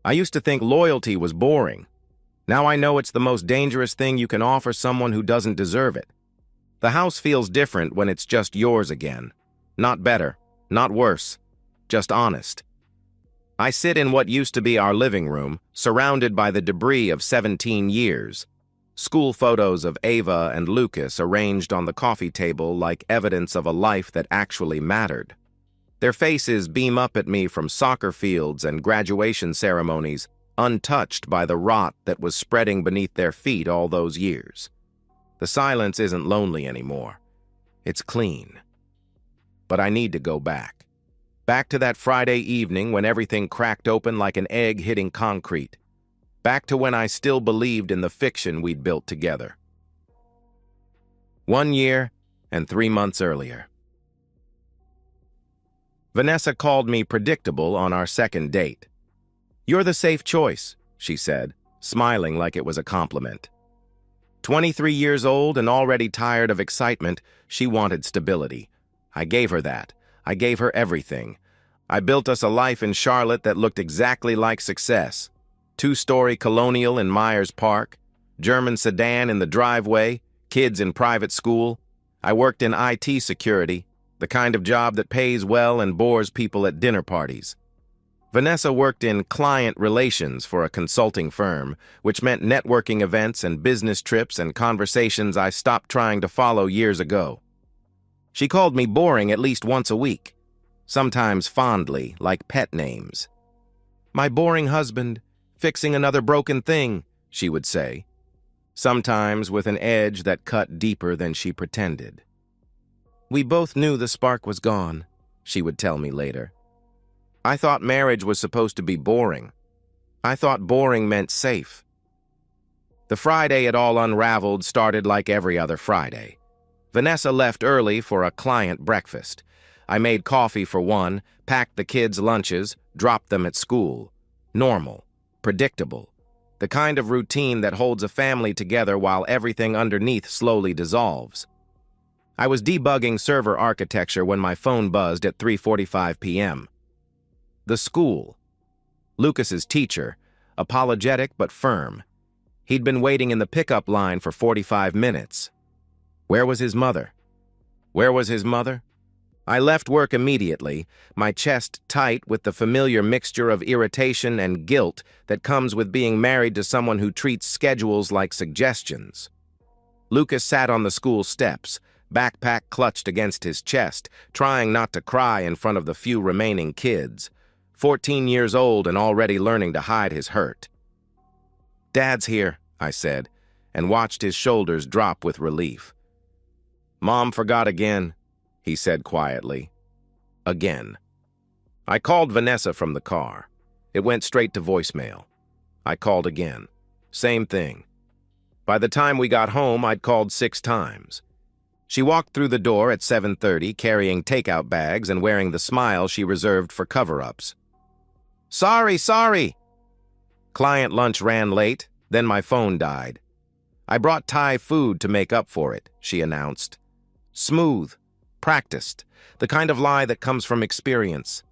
I used to think loyalty was boring. Now I know it's the most dangerous thing you can offer someone who doesn't deserve it. The house feels different when it's just yours again. Not better, not worse, just honest. I sit in what used to be our living room, surrounded by the debris of 17 years. School photos of Ava and Lucas arranged on the coffee table like evidence of a life that actually mattered. Their faces beam up at me from soccer fields and graduation ceremonies, untouched by the rot that was spreading beneath their feet all those years. The silence isn't lonely anymore. It's clean. But I need to go back. Back to that Friday evening when everything cracked open like an egg hitting concrete. Back to when I still believed in the fiction we'd built together. 1 year and 3 months earlier. Vanessa called me predictable on our second date. "You're the safe choice," she said, smiling like it was a compliment. 23 years old and already tired of excitement, she wanted stability. I gave her that. I gave her everything. I built us a life in Charlotte that looked exactly like success. 2-story colonial in Myers Park, German sedan in the driveway, kids in private school. I worked in IT security, the kind of job that pays well and bores people at dinner parties. Vanessa worked in client relations for a consulting firm, which meant networking events and business trips and conversations I stopped trying to follow years ago. She called me boring at least once a week, sometimes fondly, like pet names. "My boring husband, fixing another broken thing," she would say, sometimes with an edge that cut deeper than she pretended. "We both knew the spark was gone," she would tell me later. "I thought marriage was supposed to be boring. I thought boring meant safe." The Friday it all unraveled started like every other Friday. Vanessa left early for a client breakfast. I made coffee for one, packed the kids' lunches, dropped them at school. Normal, predictable, the kind of routine that holds a family together while everything underneath slowly dissolves. I was debugging server architecture when my phone buzzed at 3:45 p.m. The school. Lucas's teacher, apologetic but firm. He'd been waiting in the pickup line for 45 minutes. Where was his mother? Where was his mother? I left work immediately, my chest tight with the familiar mixture of irritation and guilt that comes with being married to someone who treats schedules like suggestions. Lucas sat on the school steps, backpack clutched against his chest, trying not to cry in front of the few remaining kids. 14 years old and already learning to hide his hurt. "Dad's here," I said, and watched his shoulders drop with relief. "Mom forgot again," he said quietly. Again. I called Vanessa from the car. It went straight to voicemail. I called again. Same thing. By the time we got home, I'd called 6 times. She walked through the door at 7:30, carrying takeout bags and wearing the smile she reserved for cover-ups. Sorry. Client lunch ran late, then my phone died. "I brought Thai food to make up for it," she announced. Smooth, practiced, the kind of lie that comes from experience.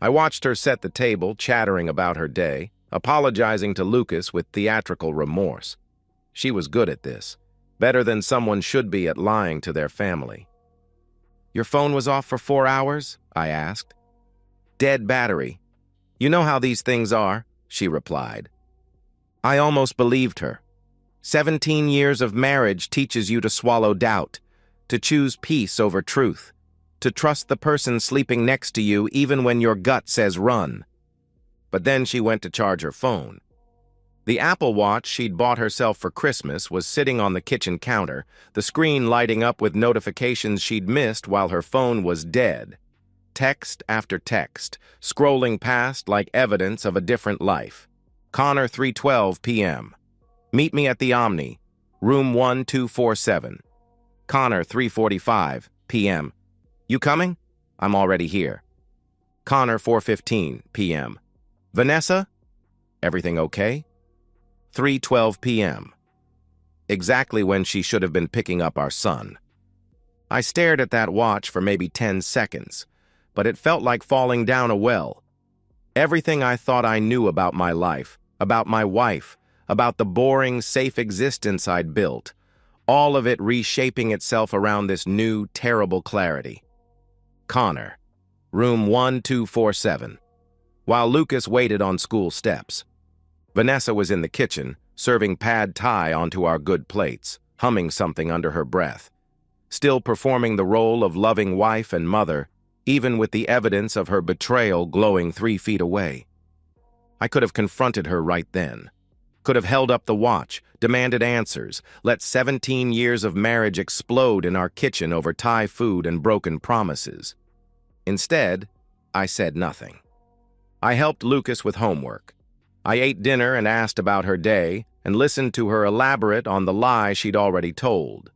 I watched her set the table, chattering about her day, apologizing to Lucas with theatrical remorse. She was good at this, better than someone should be at lying to their family. "Your phone was off for 4 hours?" I asked. "Dead battery. You know how these things are," she replied. I almost believed her. 17 years of marriage teaches you to swallow doubt, to choose peace over truth, to trust the person sleeping next to you even when your gut says run. But then she went to charge her phone. The Apple Watch she'd bought herself for Christmas was sitting on the kitchen counter, the screen lighting up with notifications she'd missed while her phone was dead. Text after text, scrolling past like evidence of a different life. Connor, 3:12 p.m. Meet me at the Omni, room 1247. Connor, 3:45 p.m. You coming? I'm already here. Connor, 4:15 p.m. Vanessa? Everything okay? 3:12 p.m. Exactly when she should have been picking up our son. I stared at that watch for maybe 10 seconds, but it felt like falling down a well. Everything I thought I knew about my life, about my wife, about the boring, safe existence I'd built, all of it reshaping itself around this new, terrible clarity. Connor, room 1247. While Lucas waited on school steps, Vanessa was in the kitchen, serving pad thai onto our good plates, humming something under her breath, still performing the role of loving wife and mother, even with the evidence of her betrayal glowing 3 feet away. I could have confronted her right then. Could have held up the watch, demanded answers, let 17 years of marriage explode in our kitchen over Thai food and broken promises. Instead, I said nothing. I helped Lucas with homework. I ate dinner and asked about her day and listened to her elaborate on the lie she'd already told.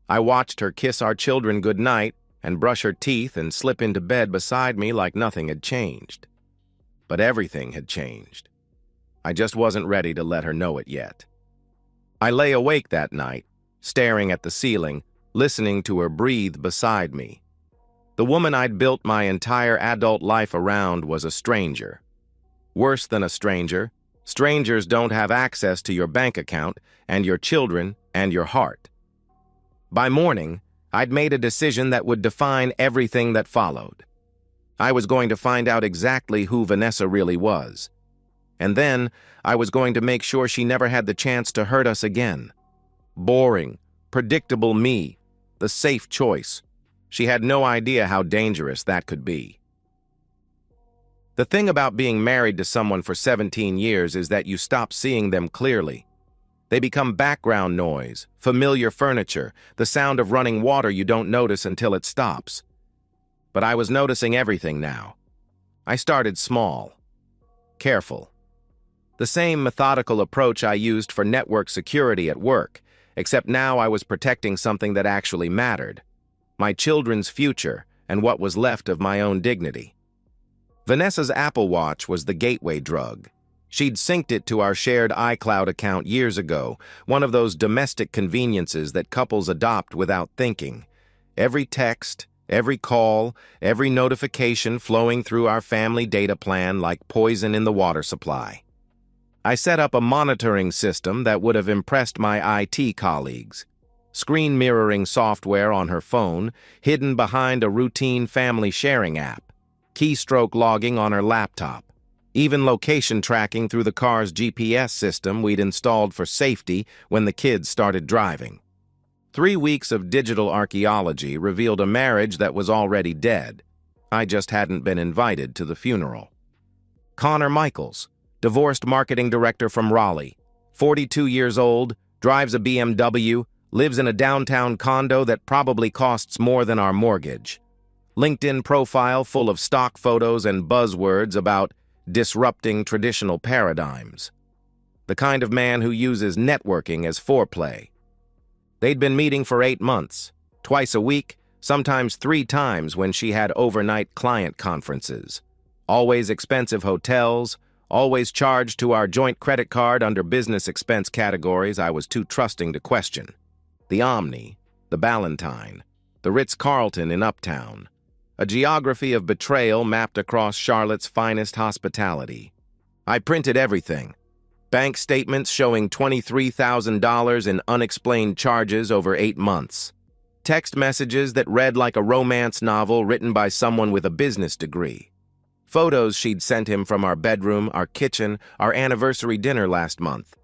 I watched her kiss our children goodnight and brush her teeth and slip into bed beside me like nothing had changed. But everything had changed. I just wasn't ready to let her know it yet. I lay awake that night, staring at the ceiling, listening to her breathe beside me. The woman I'd built my entire adult life around was a stranger. Worse than a stranger, strangers don't have access to your bank account and your children and your heart. By morning, I'd made a decision that would define everything that followed. I was going to find out exactly who Vanessa really was. And then, I was going to make sure she never had the chance to hurt us again. Boring, predictable me, the safe choice. She had no idea how dangerous that could be. The thing about being married to someone for 17 years is that you stop seeing them clearly. They become background noise, familiar furniture, the sound of running water you don't notice until it stops. But I was noticing everything now. I started small, careful. The same methodical approach I used for network security at work, except now I was protecting something that actually mattered. My children's future and what was left of my own dignity. Vanessa's Apple Watch was the gateway drug. She'd synced it to our shared iCloud account years ago, one of those domestic conveniences that couples adopt without thinking. Every text, every call, every notification flowing through our family data plan like poison in the water supply. I set up a monitoring system that would have impressed my IT colleagues. Screen mirroring software on her phone, hidden behind a routine family sharing app. Keystroke logging on her laptop. Even location tracking through the car's GPS system we'd installed for safety when the kids started driving. 3 weeks of digital archaeology revealed a marriage that was already dead. I just hadn't been invited to the funeral. Connor Michaels, divorced marketing director from Raleigh, 42 years old, drives a BMW, lives in a downtown condo that probably costs more than our mortgage. LinkedIn profile full of stock photos and buzzwords about disrupting traditional paradigms. The kind of man who uses networking as foreplay. They'd been meeting for 8 months, twice a week, sometimes 3 times when she had overnight client conferences. Always expensive hotels, always charged to our joint credit card under business expense categories I was too trusting to question. The Omni, the Ballantine, the Ritz-Carlton in Uptown. A geography of betrayal mapped across Charlotte's finest hospitality. I printed everything. Bank statements showing $23,000 in unexplained charges over 8 months. Text messages that read like a romance novel written by someone with a business degree. Photos she'd sent him from our bedroom, our kitchen, our anniversary dinner last month.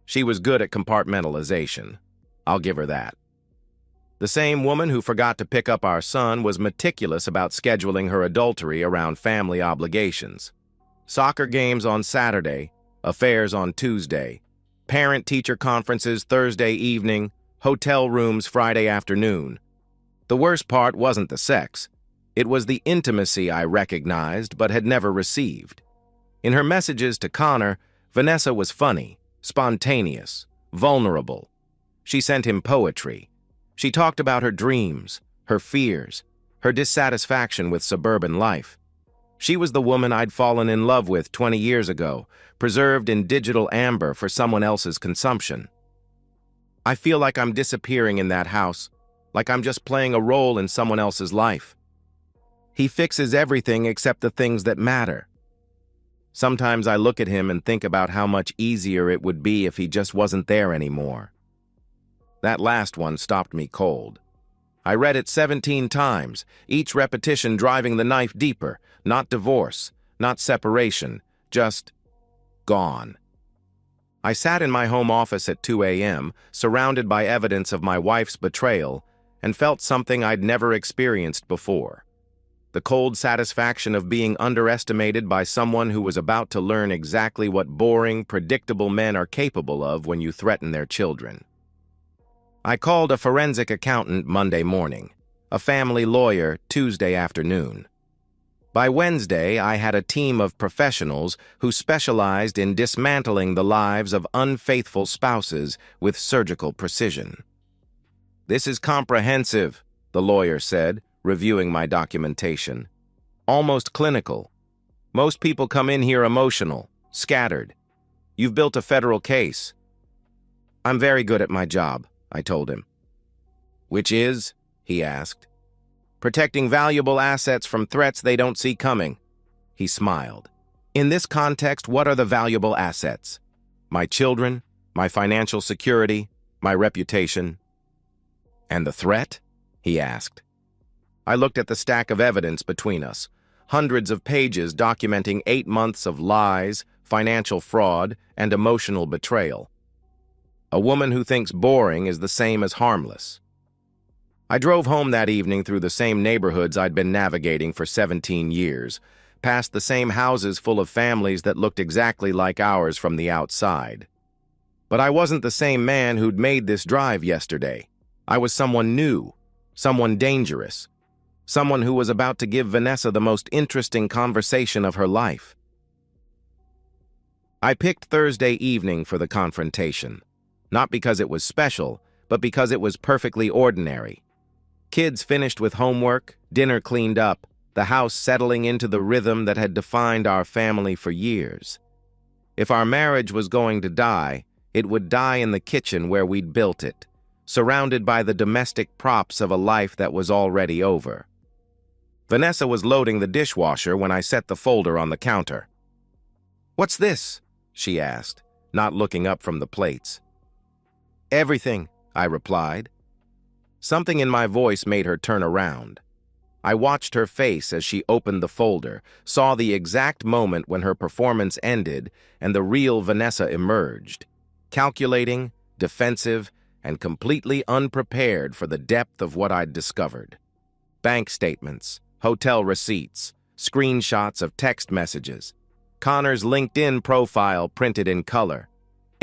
She was good at compartmentalization. I'll give her that. The same woman who forgot to pick up our son was meticulous about scheduling her adultery around family obligations. Soccer games on Saturday, affairs on Tuesday, parent-teacher conferences Thursday evening, hotel rooms Friday afternoon. The worst part wasn't the sex. It was the intimacy I recognized but had never received. In her messages to Connor, Vanessa was funny, spontaneous, vulnerable. She sent him poetry. She talked about her dreams, her fears, her dissatisfaction with suburban life. She was the woman I'd fallen in love with 20 years ago, preserved in digital amber for someone else's consumption. I feel like I'm disappearing in that house, like I'm just playing a role in someone else's life. He fixes everything except the things that matter. Sometimes I look at him and think about how much easier it would be if he just wasn't there anymore. That last one stopped me cold. I read it 17 times, each repetition driving the knife deeper. Not divorce, not separation, just gone. I sat in my home office at 2 a.m., surrounded by evidence of my wife's betrayal, and felt something I'd never experienced before. The cold satisfaction of being underestimated by someone who was about to learn exactly what boring, predictable men are capable of when you threaten their children. I called a forensic accountant Monday morning, a family lawyer Tuesday afternoon. By Wednesday, I had a team of professionals who specialized in dismantling the lives of unfaithful spouses with surgical precision. "This is comprehensive," the lawyer said, reviewing my documentation. "Almost clinical. Most people come in here emotional, scattered. You've built a federal case." "I'm very good at my job," I told him. "Which is?" he asked. "Protecting valuable assets from threats they don't see coming." He smiled. "In this context, what are the valuable assets? My children, my financial security, my reputation." "And the threat?" he asked. I looked at the stack of evidence between us, hundreds of pages documenting 8 months of lies, financial fraud, and emotional betrayal. A woman who thinks boring is the same as harmless. I drove home that evening through the same neighborhoods I'd been navigating for 17 years, past the same houses full of families that looked exactly like ours from the outside. But I wasn't the same man who'd made this drive yesterday. I was someone new, someone dangerous, someone who was about to give Vanessa the most interesting conversation of her life. I picked Thursday evening for the confrontation, not because it was special, but because it was perfectly ordinary. Kids finished with homework, dinner cleaned up, the house settling into the rhythm that had defined our family for years. If our marriage was going to die, it would die in the kitchen where we'd built it, surrounded by the domestic props of a life that was already over. Vanessa was loading the dishwasher when I set the folder on the counter. "What's this?" she asked, not looking up from the plates. "Everything," I replied. Something in my voice made her turn around. I watched her face as she opened the folder, saw the exact moment when her performance ended and the real Vanessa emerged, calculating, defensive, and completely unprepared for the depth of what I'd discovered. Bank statements, hotel receipts, screenshots of text messages, Connor's LinkedIn profile printed in color,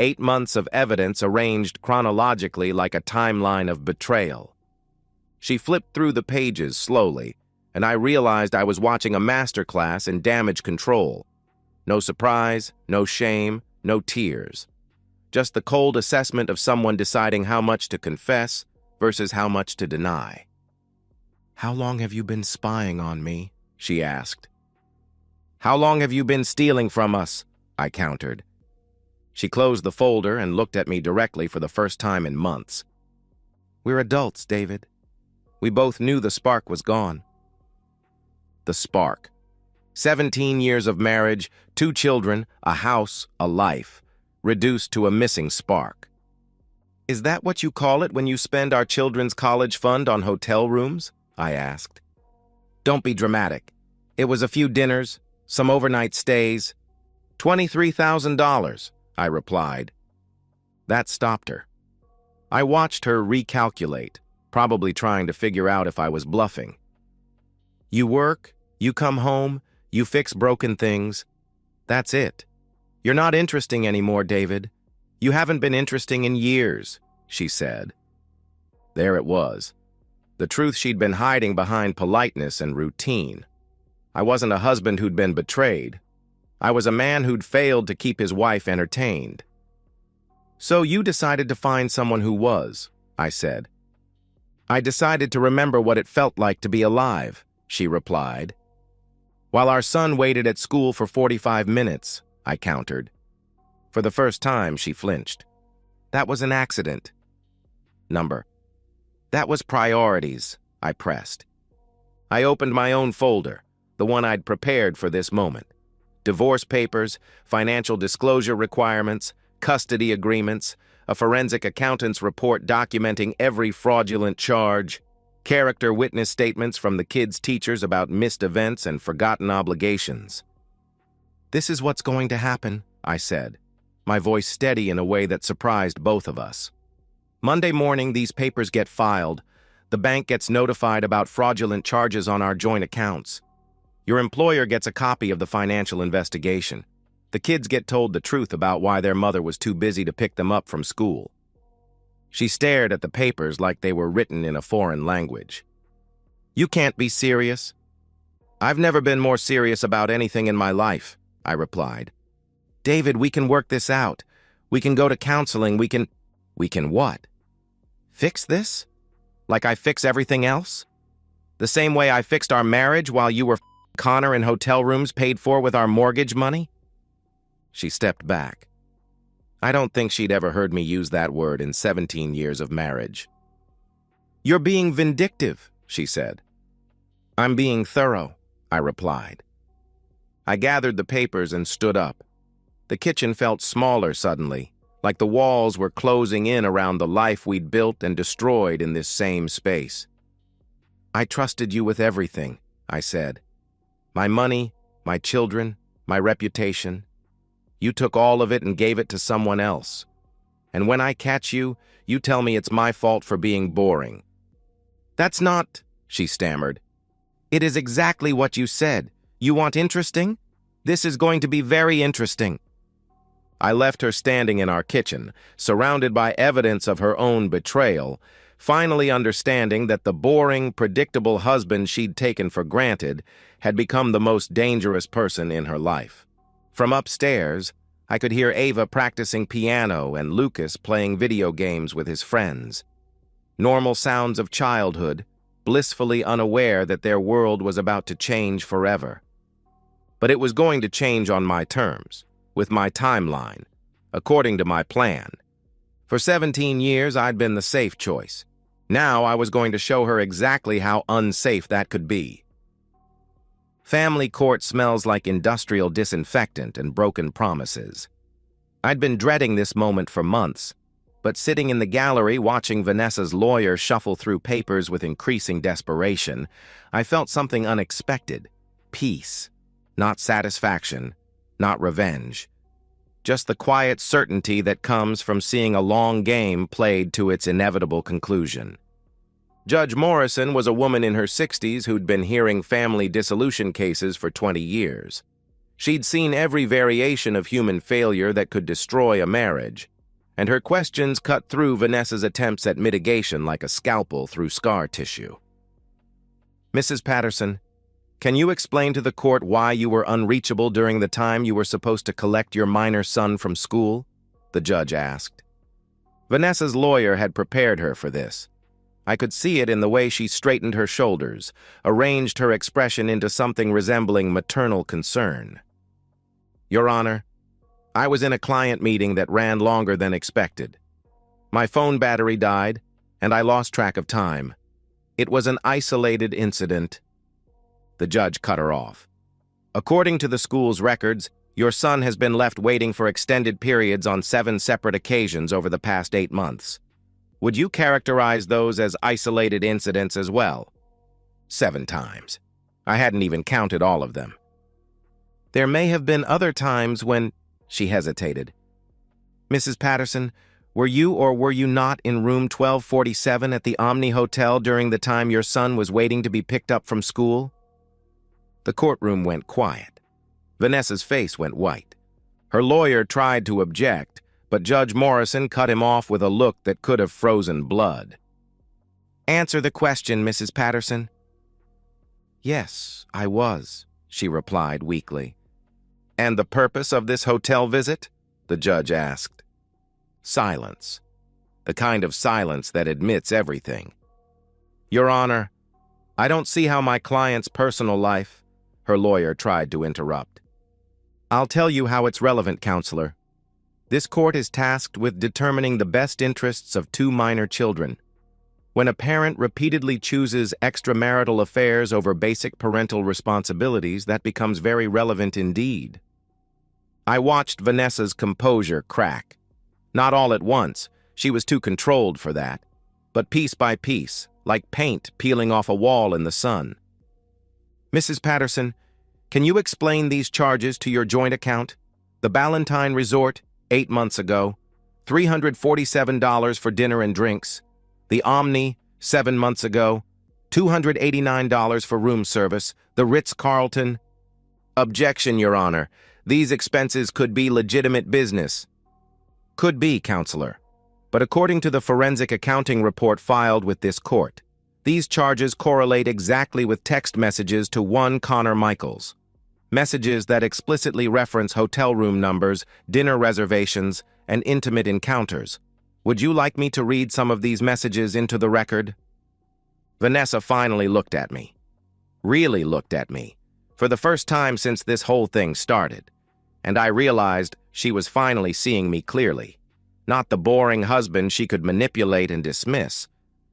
8 months of evidence arranged chronologically like a timeline of betrayal. She flipped through the pages slowly, and I realized I was watching a masterclass in damage control. No surprise, no shame, no tears. Just the cold assessment of someone deciding how much to confess versus how much to deny. "How long have you been spying on me?" she asked. "How long have you been stealing from us?" I countered. She closed the folder and looked at me directly for the first time in months. "We're adults, David. We both knew the spark was gone." The spark. 17 years of marriage, 2 children, a house, a life, reduced to a missing spark. "Is that what you call it when you spend our children's college fund on hotel rooms?" I asked. "Don't be dramatic. It was a few dinners, some overnight stays. $23,000, I replied. That stopped her. I watched her recalculate, probably trying to figure out if I was bluffing. "You work, you come home, you fix broken things. That's it. You're not interesting anymore, David. You haven't been interesting in years," she said. There it was. The truth she'd been hiding behind politeness and routine. I wasn't a husband who'd been betrayed. I was a man who'd failed to keep his wife entertained. "So you decided to find someone who was," I said. "I decided to remember what it felt like to be alive," she replied. "While our son waited at school for 45 minutes, I countered. For the first time, she flinched. "That was an accident." Number. "That was priorities," I pressed. I opened my own folder, the one I'd prepared for this moment. divorce papers, financial disclosure requirements, custody agreements, a forensic accountant's report documenting every fraudulent charge, character witness statements from the kids' teachers about missed events and forgotten obligations. "This is what's going to happen," I said, my voice steady in a way that surprised both of us. "Monday morning, these papers get filed. The bank gets notified about fraudulent charges on our joint accounts. Your employer gets a copy of the financial investigation. The kids get told the truth about why their mother was too busy to pick them up from school." She stared at the papers like they were written in a foreign language. "You can't be serious." "I've never been more serious about anything in my life," I replied. "David, we can work this out. We can go to counseling. We can what? Fix this? Like I fix everything else? The same way I fixed our marriage while you were Connor in hotel rooms paid for with our mortgage money?" She stepped back. I don't think she'd ever heard me use that word in 17 years of marriage. "You're being vindictive," she said. "I'm being thorough," I replied. I gathered the papers and stood up. The kitchen felt smaller suddenly, like the walls were closing in around the life we'd built and destroyed in this same space. "I trusted you with everything," I said. "My money, my children, my reputation. You took all of it and gave it to someone else. And when I catch you, you tell me it's my fault for being boring." "That's not," she stammered. "It is exactly what you said. You want interesting? This is going to be very interesting." I left her standing in our kitchen, surrounded by evidence of her own betrayal, finally understanding that the boring, predictable husband she'd taken for granted had become the most dangerous person in her life. From upstairs, I could hear Ava practicing piano and Lucas playing video games with his friends. Normal sounds of childhood, blissfully unaware that their world was about to change forever. But it was going to change on my terms, with my timeline, according to my plan. For 17 years, I'd been the safe choice. Now I was going to show her exactly how unsafe that could be. Family court smells like industrial disinfectant and broken promises. I'd been dreading this moment for months, but sitting in the gallery watching Vanessa's lawyer shuffle through papers with increasing desperation, I felt something unexpected. Peace. Not satisfaction. Not revenge. Just the quiet certainty that comes from seeing a long game played to its inevitable conclusion. Judge Morrison was a woman in her 60s who'd been hearing family dissolution cases for 20 years. She'd seen every variation of human failure that could destroy a marriage, and her questions cut through Vanessa's attempts at mitigation like a scalpel through scar tissue. "Mrs. Patterson, can you explain to the court why you were unreachable during the time you were supposed to collect your minor son from school?" the judge asked. Vanessa's lawyer had prepared her for this. I could see it in the way she straightened her shoulders, arranged her expression into something resembling maternal concern. "Your Honor, I was in a client meeting that ran longer than expected. My phone battery died, and I lost track of time. It was an isolated incident." The judge cut her off. "According to the school's records, your son has been left waiting for extended periods on 7 separate occasions over the past 8 months. Would you characterize those as isolated incidents as well?" 7 times. I hadn't even counted all of them. "There may have been other times when—" she hesitated. "Mrs. Patterson, were you or were you not in room 1247 at the Omni Hotel during the time your son was waiting to be picked up from school?" The courtroom went quiet. Vanessa's face went white. Her lawyer tried to object, but Judge Morrison cut him off with a look that could have frozen blood. "Answer the question, Mrs. Patterson." "Yes, I was," she replied weakly. "And the purpose of this hotel visit?" the judge asked. Silence. The kind of silence that admits everything. "Your Honor, I don't see how my client's personal life—" her lawyer tried to interrupt. "I'll tell you how it's relevant, counselor. This court is tasked with determining the best interests of 2 minor children. When a parent repeatedly chooses extramarital affairs over basic parental responsibilities, that becomes very relevant indeed." I watched Vanessa's composure crack. Not all at once, she was too controlled for that, but piece by piece, like paint peeling off a wall in the sun. "Mrs. Patterson, can you explain these charges to your joint account? The Ballantine Resort, 8 months ago, $347 for dinner and drinks. The Omni, 7 months ago, $289 for room service. The Ritz-Carlton." "Objection, Your Honor. These expenses could be legitimate business." "Could be, Counselor. But according to the forensic accounting report filed with this court, these charges correlate exactly with text messages to one Connor Michaels. Messages that explicitly reference hotel room numbers, dinner reservations, and intimate encounters. Would you like me to read some of these messages into the record?" Vanessa finally looked at me. Really looked at me. For the first time since this whole thing started. And I realized she was finally seeing me clearly. Not the boring husband she could manipulate and dismiss,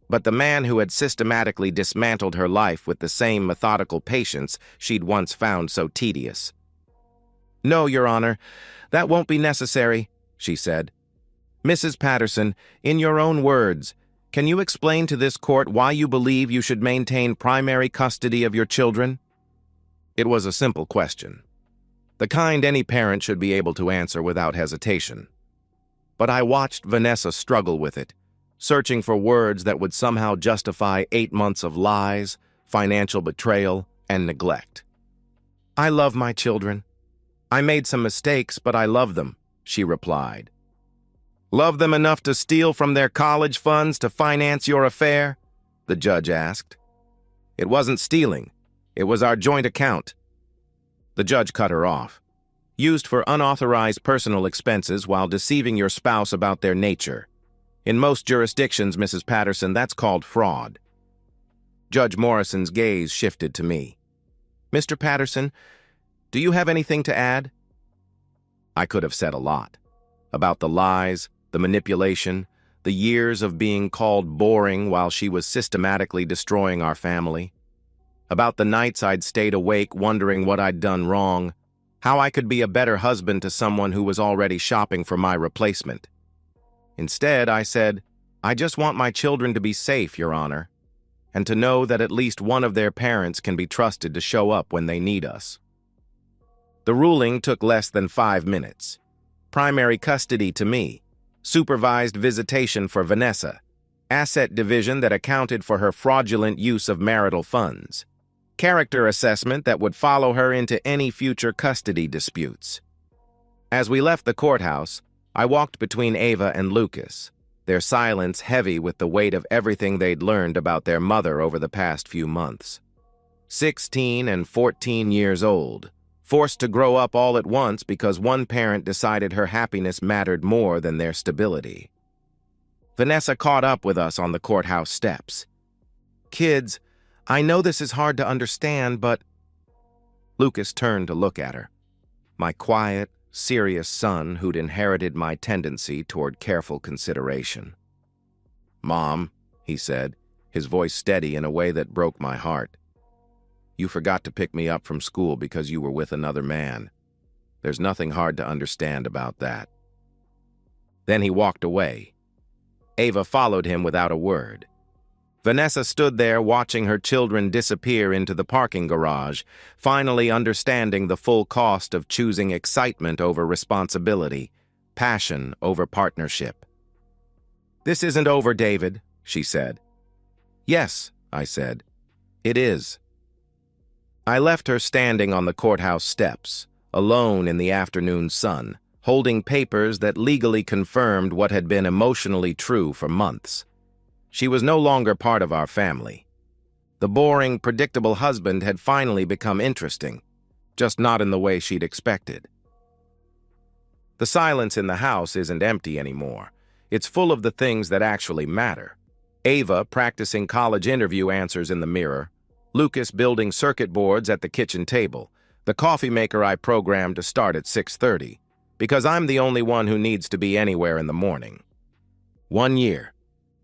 but the man who had systematically dismantled her life with the same methodical patience she'd once found so tedious. "No, Your Honor, that won't be necessary," she said. "Mrs. Patterson, in your own words, can you explain to this court why you believe you should maintain primary custody of your children?" It was a simple question, the kind any parent should be able to answer without hesitation. But I watched Vanessa struggle with it, searching for words that would somehow justify 8 months of lies, financial betrayal, and neglect. "I love my children. I made some mistakes, but I love them," she replied. "Love them enough to steal from their college funds to finance your affair?" the judge asked. "It wasn't stealing. It was our joint account." The judge cut her off. "Used for unauthorized personal expenses while deceiving your spouse about their nature. In most jurisdictions, Mrs. Patterson, that's called fraud." Judge Morrison's gaze shifted to me. "Mr. Patterson, do you have anything to add?" I could have said a lot. About the lies, the manipulation, the years of being called boring while she was systematically destroying our family. About the nights I'd stayed awake wondering what I'd done wrong, how I could be a better husband to someone who was already shopping for my replacement. Instead, I said, "I just want my children to be safe, Your Honor, and to know that at least one of their parents can be trusted to show up when they need us." The ruling took less than 5 minutes. Primary custody to me, supervised visitation for Vanessa, asset division that accounted for her fraudulent use of marital funds, character assessment that would follow her into any future custody disputes. As we left the courthouse, I walked between Ava and Lucas, their silence heavy with the weight of everything they'd learned about their mother over the past few months. 16 and 14 years old, forced to grow up all at once because one parent decided her happiness mattered more than their stability. Vanessa caught up with us on the courthouse steps. "Kids, I know this is hard to understand, but—" Lucas turned to look at her. My quiet, serious son who'd inherited my tendency toward careful consideration. "Mom," he said, his voice steady in a way that broke my heart. "You forgot to pick me up from school because you were with another man. There's nothing hard to understand about that." Then he walked away. Ava followed him without a word. Vanessa stood there watching her children disappear into the parking garage, finally understanding the full cost of choosing excitement over responsibility, passion over partnership. "This isn't over, David," she said. "Yes," I said. "It is." I left her standing on the courthouse steps, alone in the afternoon sun, holding papers that legally confirmed what had been emotionally true for months. She was no longer part of our family. The boring, predictable husband had finally become interesting, just not in the way she'd expected. The silence in the house isn't empty anymore. It's full of the things that actually matter. Ava practicing college interview answers in the mirror, Lucas building circuit boards at the kitchen table, the coffee maker I programmed to start at 6:30, because I'm the only one who needs to be anywhere in the morning. 1 year.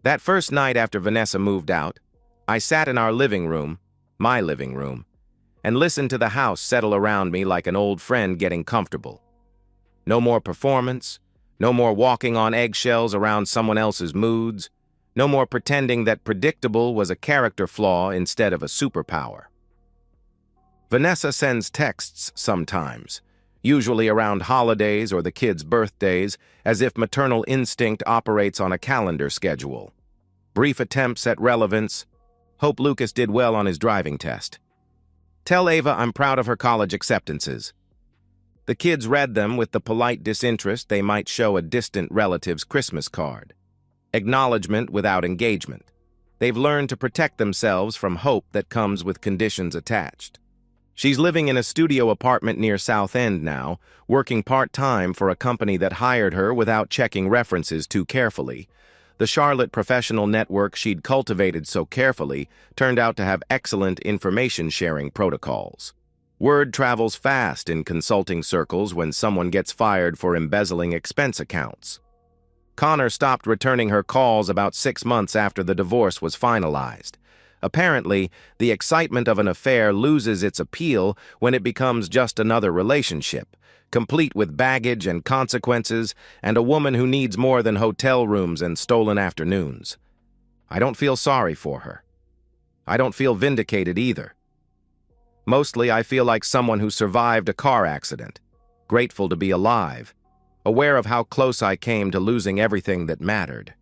That first night after Vanessa moved out, I sat in our living room, my living room, and listened to the house settle around me like an old friend getting comfortable. No more performance. No more walking on eggshells around someone else's moods. No more pretending that predictable was a character flaw instead of a superpower. Vanessa sends texts sometimes, usually around holidays or the kids' birthdays, as if maternal instinct operates on a calendar schedule. Brief attempts at relevance. Hope Lucas did well on his driving test. Tell Ava I'm proud of her college acceptances. The kids read them with the polite disinterest they might show a distant relative's Christmas card. Acknowledgement without engagement. They've learned to protect themselves from hope that comes with conditions attached. She's living in a studio apartment near South End now, working part-time for a company that hired her without checking references too carefully. The Charlotte professional network she'd cultivated so carefully turned out to have excellent information-sharing protocols. Word travels fast in consulting circles when someone gets fired for embezzling expense accounts. Connor stopped returning her calls about 6 months after the divorce was finalized. Apparently, the excitement of an affair loses its appeal when it becomes just another relationship, complete with baggage and consequences, and a woman who needs more than hotel rooms and stolen afternoons. I don't feel sorry for her. I don't feel vindicated either. Mostly, I feel like someone who survived a car accident, grateful to be alive, aware of how close I came to losing everything that mattered.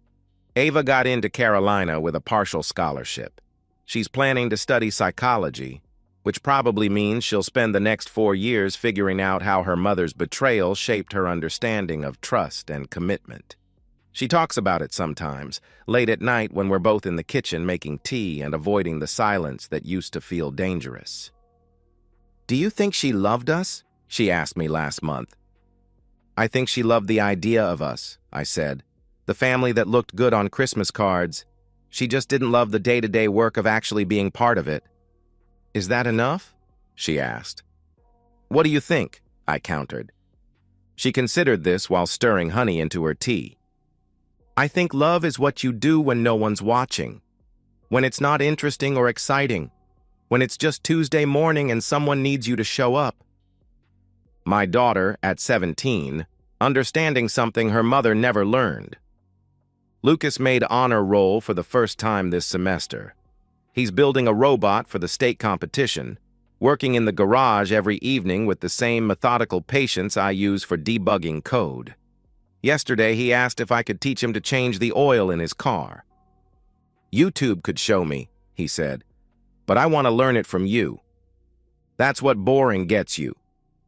Ava got into Carolina with a partial scholarship. She's planning to study psychology, which probably means she'll spend the next 4 years figuring out how her mother's betrayal shaped her understanding of trust and commitment. She talks about it sometimes, late at night when we're both in the kitchen making tea and avoiding the silence that used to feel dangerous. "Do you think she loved us?" she asked me last month. "I think she loved the idea of us," I said. "The family that looked good on Christmas cards. She just didn't love the day-to-day work of actually being part of it." "Is that enough?" she asked. "What do you think?" I countered. She considered this while stirring honey into her tea. "I think love is what you do when no one's watching. When it's not interesting or exciting. When it's just Tuesday morning and someone needs you to show up." My daughter, at 17, understanding something her mother never learned. Lucas made honor roll for the first time this semester. He's building a robot for the state competition, working in the garage every evening with the same methodical patience I use for debugging code. Yesterday, he asked if I could teach him to change the oil in his car. "YouTube could show me," he said, "but I want to learn it from you." That's what boring gets you.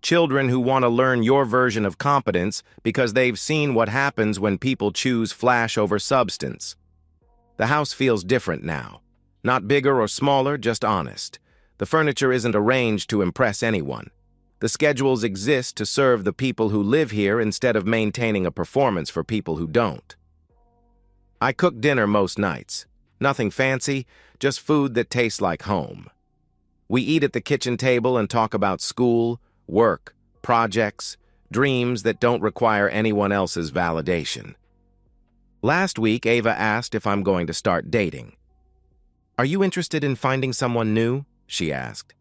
Children who want to learn your version of competence because they've seen what happens when people choose flash over substance. The house feels different now. Not bigger or smaller, just honest. The furniture isn't arranged to impress anyone. The schedules exist to serve the people who live here instead of maintaining a performance for people who don't. I cook dinner most nights. Nothing fancy, just food that tastes like home. We eat at the kitchen table and talk about school, work, projects, dreams that don't require anyone else's validation. Last week, Ava asked if I'm going to start dating. "Are you interested in finding someone new?" she asked.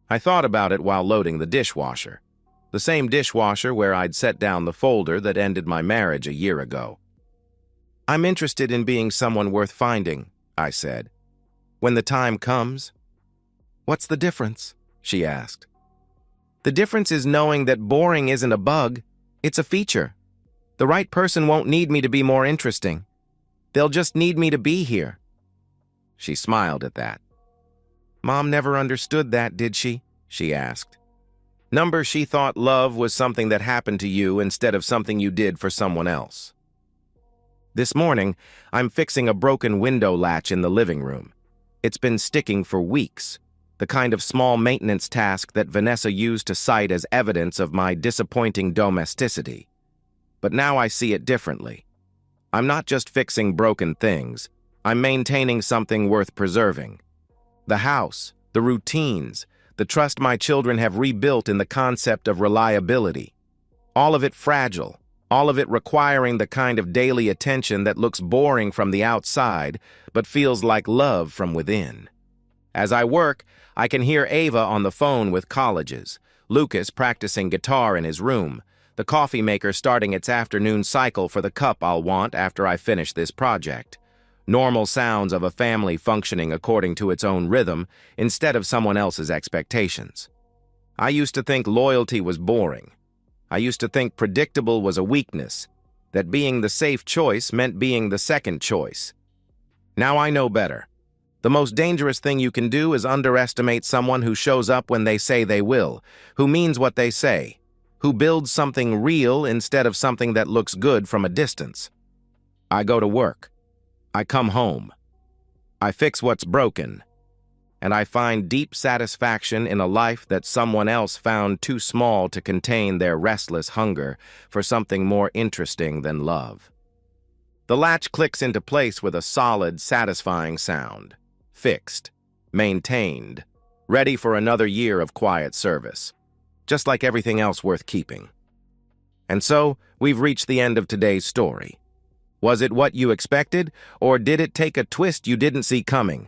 I thought about it while loading the dishwasher. The same dishwasher where I'd set down the folder that ended my marriage a year ago. "I'm interested in being someone worth finding," I said. "When the time comes." "What's the difference?" she asked. "The difference is knowing that boring isn't a bug, it's a feature. The right person won't need me to be more interesting. They'll just need me to be here." She smiled at that. "Mom never understood that, did she?" she asked. She thought love was something that happened to you instead of something you did for someone else. This morning, I'm fixing a broken window latch in the living room. It's been sticking for weeks. The kind of small maintenance task that Vanessa used to cite as evidence of my disappointing domesticity. But now I see it differently. I'm not just fixing broken things, I'm maintaining something worth preserving. The house, the routines, the trust my children have rebuilt in the concept of reliability. All of it fragile, all of it requiring the kind of daily attention that looks boring from the outside, but feels like love from within. As I work, I can hear Ava on the phone with colleges, Lucas practicing guitar in his room, the coffee maker starting its afternoon cycle for the cup I'll want after I finish this project. Normal sounds of a family functioning according to its own rhythm instead of someone else's expectations. I used to think loyalty was boring. I used to think predictable was a weakness, that being the safe choice meant being the second choice. Now I know better. The most dangerous thing you can do is underestimate someone who shows up when they say they will, who means what they say, who builds something real instead of something that looks good from a distance. I go to work. I come home. I fix what's broken. And I find deep satisfaction in a life that someone else found too small to contain their restless hunger for something more interesting than love. The latch clicks into place with a solid, satisfying sound. Fixed, maintained, ready for another year of quiet service, just like everything else worth keeping. And so, we've reached the end of today's story. Was it what you expected, or did it take a twist you didn't see coming?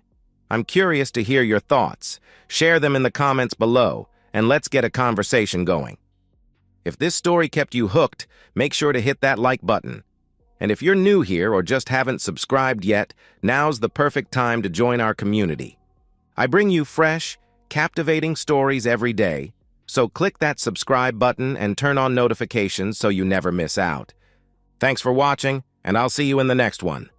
I'm curious to hear your thoughts. Share them in the comments below, and let's get a conversation going. If this story kept you hooked, make sure to hit that like button. And if you're new here or just haven't subscribed yet, now's the perfect time to join our community. I bring you fresh, captivating stories every day, so click that subscribe button and turn on notifications so you never miss out. Thanks for watching, and I'll see you in the next one.